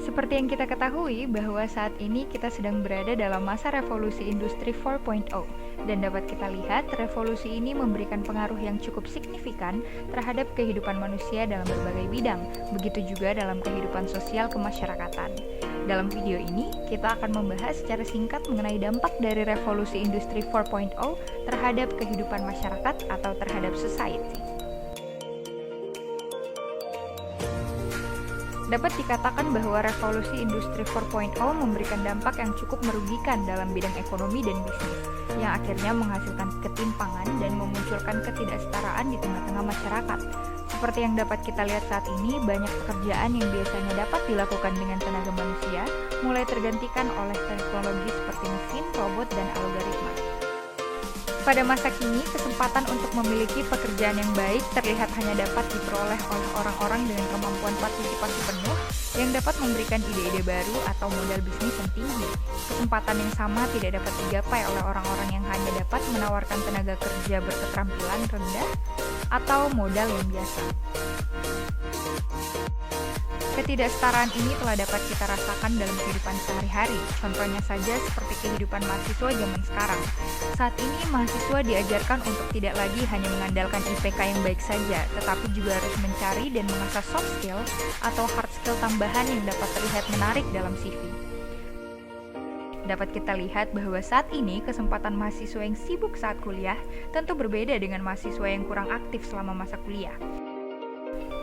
Seperti yang kita ketahui bahwa saat ini kita sedang berada dalam masa revolusi industri 4.0 dan dapat kita lihat revolusi ini memberikan pengaruh yang cukup signifikan terhadap kehidupan manusia dalam berbagai bidang, begitu juga dalam kehidupan sosial kemasyarakatan. Dalam video ini, kita akan membahas secara singkat mengenai dampak dari revolusi industri 4.0 terhadap kehidupan masyarakat atau terhadap society. Dapat dikatakan bahwa revolusi industri 4.0 memberikan dampak yang cukup merugikan dalam bidang ekonomi dan bisnis, yang akhirnya menghasilkan ketimpangan dan memunculkan ketidaksetaraan di tengah-tengah masyarakat. Seperti yang dapat kita lihat saat ini, banyak pekerjaan yang biasanya dapat dilakukan dengan tenaga manusia, mulai tergantikan oleh teknologi seperti mesin, robot, dan algoritma. Pada masa kini, kesempatan untuk memiliki pekerjaan yang baik terlihat hanya dapat diperoleh oleh orang-orang dengan kemampuan partisipasi penuh yang dapat memberikan ide-ide baru atau modal bisnis yang tinggi. Kesempatan yang sama tidak dapat digapai oleh orang-orang yang hanya dapat menawarkan tenaga kerja berketerampilan rendah atau modal yang biasa. Ketidaksetaraan ini telah dapat kita rasakan dalam kehidupan sehari-hari, contohnya saja seperti kehidupan mahasiswa zaman sekarang. Saat ini, mahasiswa diajarkan untuk tidak lagi hanya mengandalkan IPK yang baik saja, tetapi juga harus mencari dan mengasah soft skill atau hard skill tambahan yang dapat terlihat menarik dalam CV. Dapat kita lihat bahwa saat ini kesempatan mahasiswa yang sibuk saat kuliah tentu berbeda dengan mahasiswa yang kurang aktif selama masa kuliah.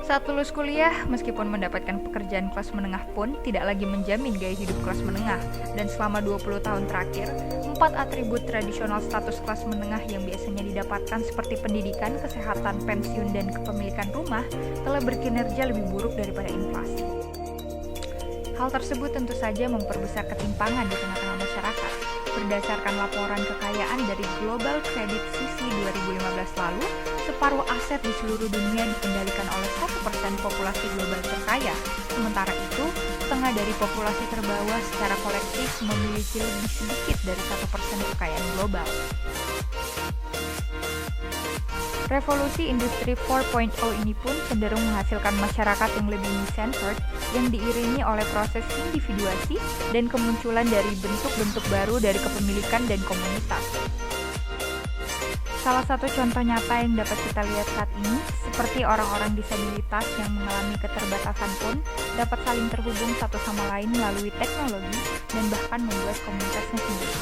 Saat lulus kuliah, meskipun mendapatkan pekerjaan kelas menengah pun tidak lagi menjamin gaya hidup kelas menengah, dan selama 20 tahun terakhir, 4 atribut tradisional status kelas menengah yang biasanya didapatkan seperti pendidikan, kesehatan, pensiun, dan kepemilikan rumah telah berkinerja lebih buruk daripada inflasi. Hal tersebut tentu saja memperbesar ketimpangan di tengah-tengah masyarakat. Berdasarkan laporan kekayaan dari Global Credit Suisse 2015 lalu, separuh aset di seluruh dunia dikendalikan oleh 1% populasi global terkaya. Sementara itu, setengah dari populasi terbawah secara kolektif memiliki lebih sedikit dari 1% kekayaan global. Revolusi industri 4.0 ini pun cenderung menghasilkan masyarakat yang lebih me-centered, yang diiringi oleh proses individuasi dan kemunculan dari bentuk-bentuk baru dari kepemilikan dan komunitas. Salah satu contoh nyata yang dapat kita lihat saat ini, seperti orang-orang disabilitas yang mengalami keterbatasan pun dapat saling terhubung satu sama lain melalui teknologi dan bahkan membuat komunitasnya sendiri.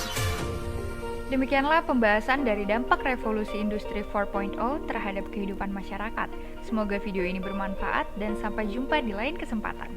Demikianlah pembahasan dari dampak revolusi industri 4.0 terhadap kehidupan masyarakat. Semoga video ini bermanfaat dan sampai jumpa di lain kesempatan.